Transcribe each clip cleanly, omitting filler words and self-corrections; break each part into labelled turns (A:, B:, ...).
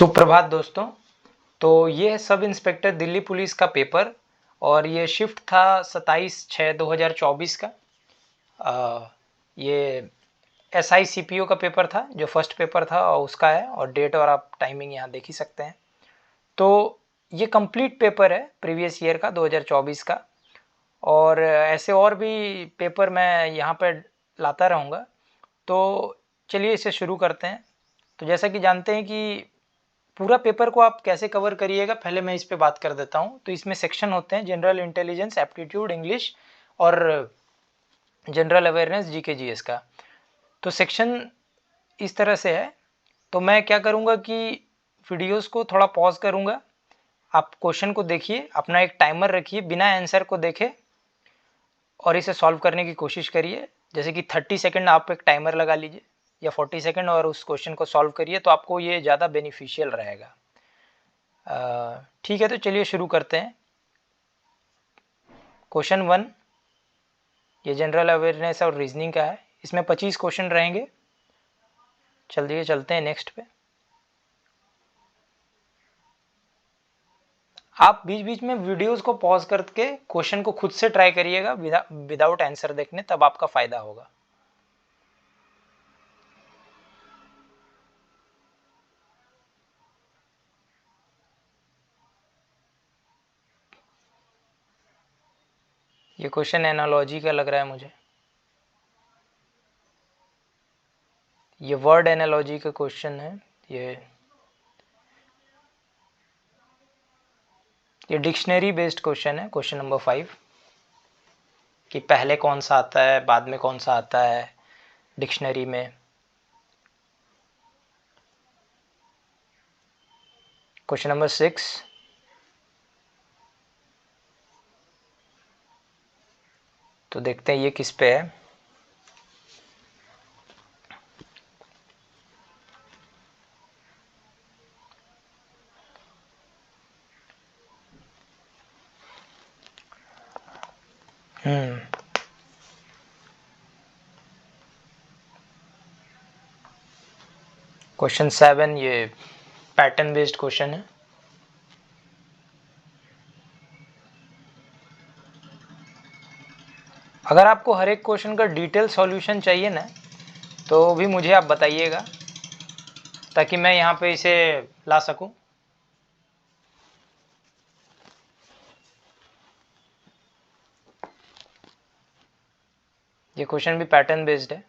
A: सुप्रभात दोस्तों। तो ये है सब इंस्पेक्टर दिल्ली पुलिस का पेपर और ये शिफ्ट था 27/6/2024 का। ये SI CPO का पेपर था जो फर्स्ट पेपर था और उसका है, और डेट और आप टाइमिंग यहाँ देख ही सकते हैं। तो ये कंप्लीट पेपर है प्रीवियस ईयर का 2024 का, और ऐसे और भी पेपर मैं यहाँ पर लाता रहूँगा। तो चलिए इसे शुरू करते हैं। तो जैसा कि जानते हैं कि पूरा पेपर को आप कैसे कवर करिएगा, पहले मैं इस पे बात कर देता हूँ। तो इसमें सेक्शन होते हैं जनरल इंटेलिजेंस, एप्टीट्यूड, इंग्लिश और जनरल अवेयरनेस, जीके जीएस का। तो सेक्शन इस तरह से है। तो मैं क्या करूँगा कि वीडियोस को थोड़ा पॉज करूँगा, आप क्वेश्चन को देखिए, अपना एक टाइमर रखिए, बिना आंसर को देखे और इसे सॉल्व करने की कोशिश करिए। जैसे कि 30 सेकंड आप एक टाइमर लगा लीजिए या 40 सेकंड और उस क्वेश्चन को सॉल्व करिए, तो आपको ये ज़्यादा बेनिफिशियल रहेगा। ठीक है, तो चलिए शुरू करते हैं। क्वेश्चन 1 ये जनरल अवेयरनेस और रीजनिंग का है। इसमें 25 क्वेश्चन रहेंगे। चलिए चलते हैं नेक्स्ट पे। आप बीच बीच में वीडियोस को पॉज करके क्वेश्चन को खुद से ट्राई करिएगा विदाउट आंसर देखने, तब आपका फ़ायदा होगा। ये क्वेश्चन एनालॉजी का लग रहा है मुझे। ये वर्ड एनालॉजी का क्वेश्चन है। ये डिक्शनरी बेस्ड क्वेश्चन है, क्वेश्चन नंबर 5, कि पहले कौन सा आता है बाद में कौन सा आता है डिक्शनरी में। क्वेश्चन नंबर 6, तो देखते हैं ये किस पे है। क्वेश्चन 7 ये पैटर्न बेस्ड क्वेश्चन है। अगर आपको हर एक क्वेश्चन का डिटेल सॉल्यूशन चाहिए ना, तो भी मुझे आप बताइएगा ताकि मैं यहाँ पे इसे ला सकूं। ये क्वेश्चन भी पैटर्न बेस्ड है।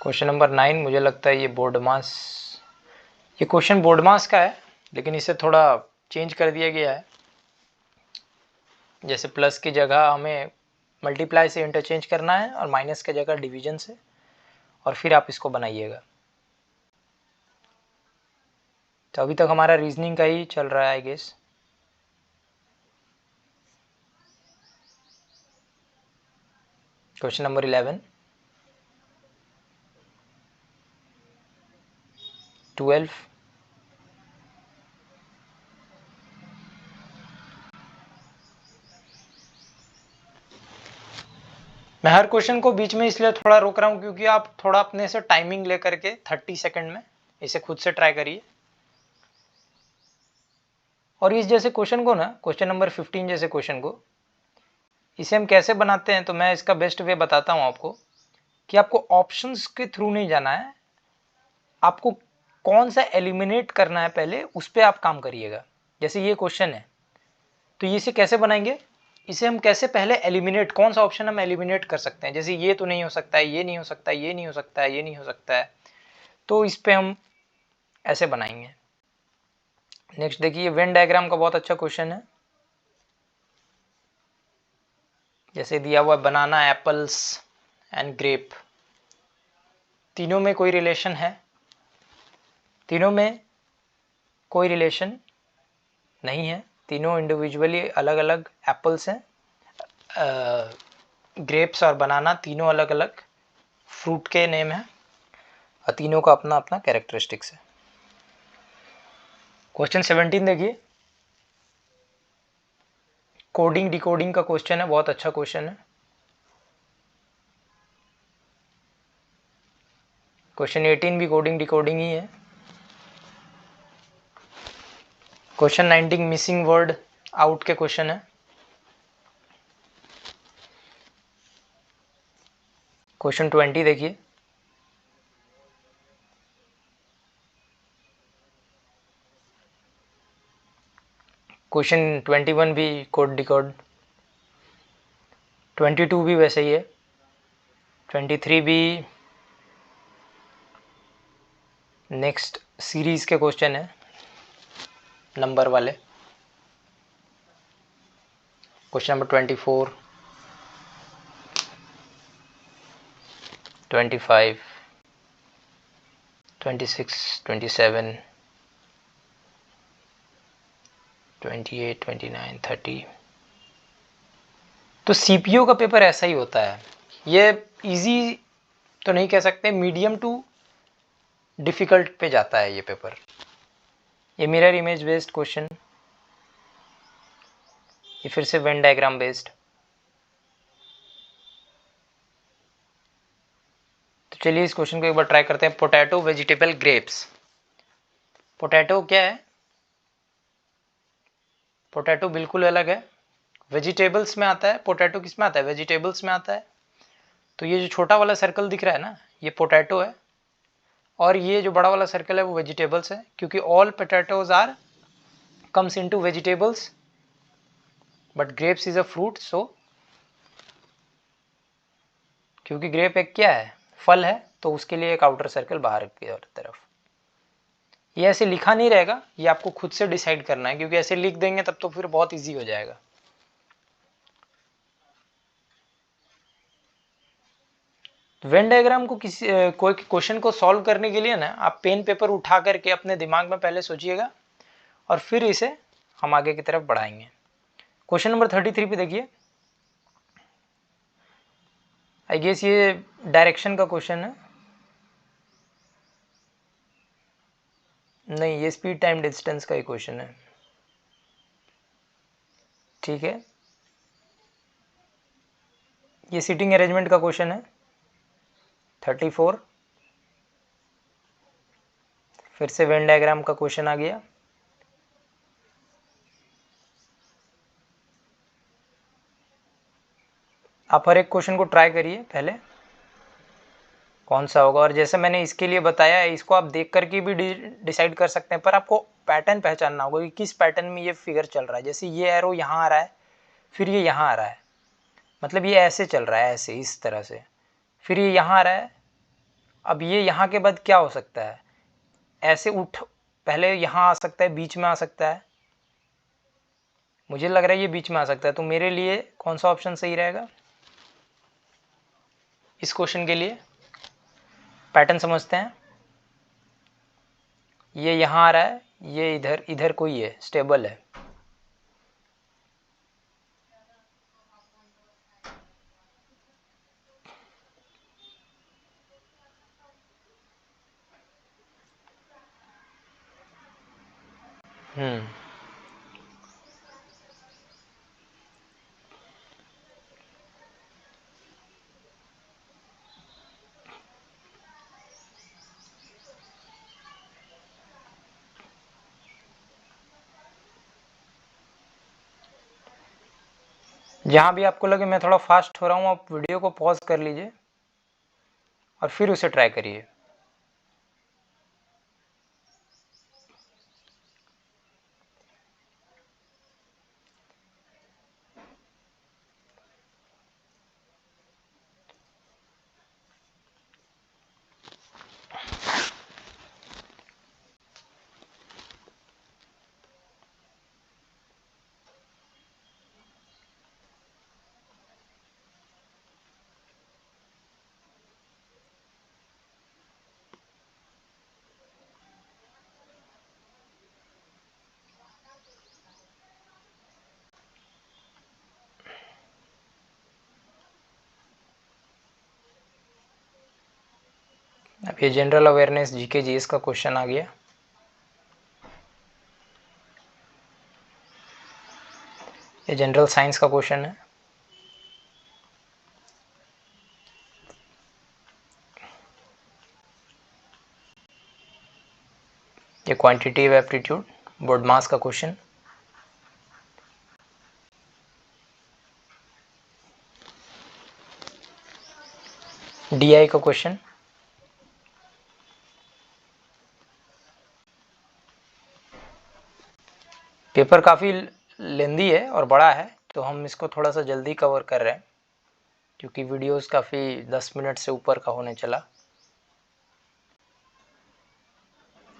A: क्वेश्चन नंबर 9 मुझे लगता है ये बोर्ड मास, ये क्वेश्चन बोर्ड मास का है, लेकिन इसे थोड़ा चेंज कर दिया गया है। जैसे प्लस की जगह हमें मल्टीप्लाई से इंटरचेंज करना है और माइनस की जगह डिवीजन से, और फिर आप इसको बनाइएगा। तो अभी तक हमारा रीजनिंग का ही चल रहा है आई गेस। क्वेश्चन नंबर 11, 12, मैं हर क्वेश्चन को बीच में इसलिए थोड़ा रोक रहा हूँ क्योंकि आप थोड़ा अपने से टाइमिंग लेकर के 30 सेकंड में इसे खुद से ट्राई करिए। और इस जैसे क्वेश्चन को ना, क्वेश्चन नंबर 15 जैसे क्वेश्चन को, इसे हम कैसे बनाते हैं, तो मैं इसका बेस्ट वे बताता हूँ आपको कि आपको ऑप्शंस के थ्रू नहीं जाना है, आपको कौन सा एलिमिनेट करना है पहले उस पर आप काम करिएगा। जैसे ये क्वेश्चन है, तो इसे कैसे बनाएंगे, इसे हम कैसे पहले एलिमिनेट, कौन सा ऑप्शन हम एलिमिनेट कर सकते हैं। जैसे ये तो नहीं हो सकता है, ये नहीं हो सकता है, ये नहीं हो सकता है, ये नहीं हो सकता है, तो इस पे हम ऐसे बनाएंगे। नेक्स्ट देखिए, वेन डायग्राम का बहुत अच्छा क्वेश्चन है। जैसे दिया हुआ बनाना, एप्पल्स एंड ग्रेप, तीनों में कोई रिलेशन है? तीनों में कोई रिलेशन नहीं है, तीनों इंडिविजुअली अलग अलग एप्पल्स हैं। ग्रेप्स और बनाना तीनों अलग अलग फ्रूट के नेम हैं और तीनों का अपना अपना कैरेक्टरिस्टिक्स है। क्वेश्चन 17 देखिए, कोडिंग डिकोडिंग का क्वेश्चन है, बहुत अच्छा क्वेश्चन है। क्वेश्चन 18 भी कोडिंग डिकोडिंग ही है। क्वेश्चन 19 मिसिंग वर्ड आउट के क्वेश्चन है। क्वेश्चन 20 देखिए, क्वेश्चन 21 भी कोड डिकोड, 22 भी वैसे ही है, 23 भी नेक्स्ट सीरीज के क्वेश्चन है नंबर वाले। Question number 24, 25, 26, 27, 28, 29, 30। तो सीपीयू का पेपर ऐसा ही होता है। ये इजी तो नहीं कह सकते, मीडियम टू डिफिकल्ट पे जाता है ये पेपर। ये मिरर इमेज बेस्ड क्वेश्चन, ये फिर से वेन डायग्राम बेस्ड। तो चलिए इस क्वेश्चन को एक बार ट्राई करते हैं। Potato, vegetable, grapes. पोटैटो क्या है? पोटैटो बिल्कुल अलग है, वेजिटेबल्स में आता है। पोटैटो किस में आता है? वेजिटेबल्स में आता है। तो ये जो छोटा वाला सर्कल दिख रहा है ना, ये पोटैटो है, और ये जो बड़ा वाला सर्कल है वो वेजिटेबल्स है, क्योंकि all potatoes are comes into vegetables but grapes is a fruit. So क्योंकि ग्रेप एक क्या है? फल है, तो उसके लिए एक आउटर सर्कल बाहर की तरफ। ये ऐसे लिखा नहीं रहेगा, ये आपको खुद से डिसाइड करना है, क्योंकि ऐसे लिख देंगे तब तो फिर बहुत इजी हो जाएगा। वेन डायग्राम को किसी कोई क्वेश्चन को सॉल्व करने के लिए ना, आप पेन पेपर उठा करके अपने दिमाग में पहले सोचिएगा और फिर इसे हम आगे की तरफ बढ़ाएंगे। क्वेश्चन नंबर 33 पे देखिए, आई गेस ये डायरेक्शन का क्वेश्चन है। नहीं, ये स्पीड टाइम डिस्टेंस का ही क्वेश्चन है। ठीक है, ये सीटिंग अरेंजमेंट का क्वेश्चन है 34। फिर से वेन डायग्राम का क्वेश्चन आ गया। आप हर एक क्वेश्चन को ट्राई करिए पहले कौन सा होगा, और जैसे मैंने इसके लिए बताया है, इसको आप देख करके भी डिसाइड कर सकते हैं, पर आपको पैटर्न पहचानना होगा कि किस पैटर्न में ये फिगर चल रहा है। जैसे ये एरो यहाँ आ रहा है, फिर ये यहाँ आ रहा है, मतलब ये ऐसे चल रहा है, ऐसे इस तरह से, फिर ये यहाँ आ रहा है। अब ये यहाँ के बाद क्या हो सकता है? ऐसे उठ, पहले यहाँ आ सकता है, बीच में आ सकता है। मुझे लग रहा है ये बीच में आ सकता है, तो मेरे लिए कौन सा ऑप्शन सही रहेगा इस क्वेश्चन के लिए? पैटर्न समझते हैं। ये यहाँ आ रहा है, ये इधर, इधर कोई है, स्टेबल है। जहाँ भी आपको लगे मैं थोड़ा फास्ट हो रहा हूँ, आप वीडियो को पॉज कर लीजिए और फिर उसे ट्राई करिए। अब ये जनरल अवेयरनेस जीके जीएस का क्वेश्चन आ गया। ये जनरल साइंस का क्वेश्चन है। ये क्वांटिटेटिव एप्टीट्यूड बोर्ड मास का क्वेश्चन। डीआई का क्वेश्चन। पेपर काफ़ी लेंदी है और बड़ा है, तो हम इसको थोड़ा सा जल्दी कवर कर रहे हैं क्योंकि वीडियोस काफ़ी 10 मिनट से ऊपर का होने चला।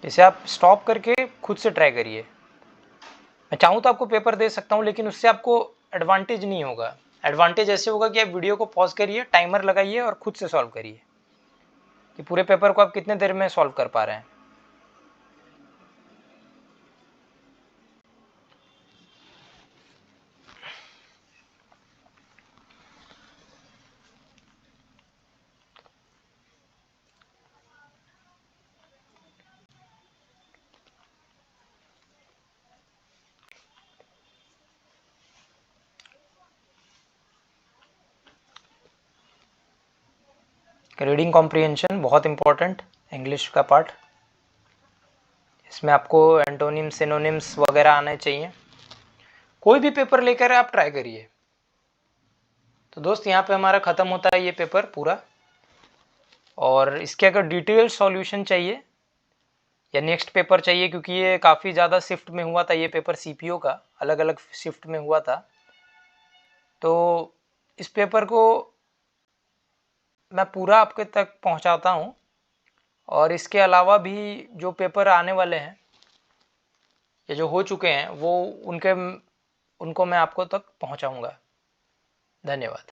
A: इसे आप स्टॉप करके खुद से ट्राई करिए। मैं चाहूँ तो आपको पेपर दे सकता हूँ, लेकिन उससे आपको एडवांटेज नहीं होगा। एडवांटेज ऐसे होगा कि आप वीडियो को पॉज करिए, टाइमर लगाइए और खुद से सॉल्व करिए कि पूरे पेपर को आप कितने देर में सॉल्व कर पा रहे हैं। रीडिंग कॉम्प्रिहेंशन बहुत इंपॉर्टेंट, इंग्लिश का पार्ट। इसमें आपको एंटोनिम्स सिनोनिम्स वगैरह आने चाहिए। कोई भी पेपर लेकर आप ट्राई करिए। तो दोस्त यहाँ पे हमारा ख़त्म होता है ये पेपर पूरा। और इसके अगर डिटेल सॉल्यूशन चाहिए या नेक्स्ट पेपर चाहिए, क्योंकि ये काफ़ी ज़्यादा शिफ्ट में हुआ था, ये पेपर सीपीओ का अलग अलग शिफ्ट में हुआ था, तो इस पेपर को मैं पूरा आपके तक पहुंचाता हूं। और इसके अलावा भी जो पेपर आने वाले हैं या जो हो चुके हैं वो उनको मैं आपको तक पहुंचाऊंगा। धन्यवाद।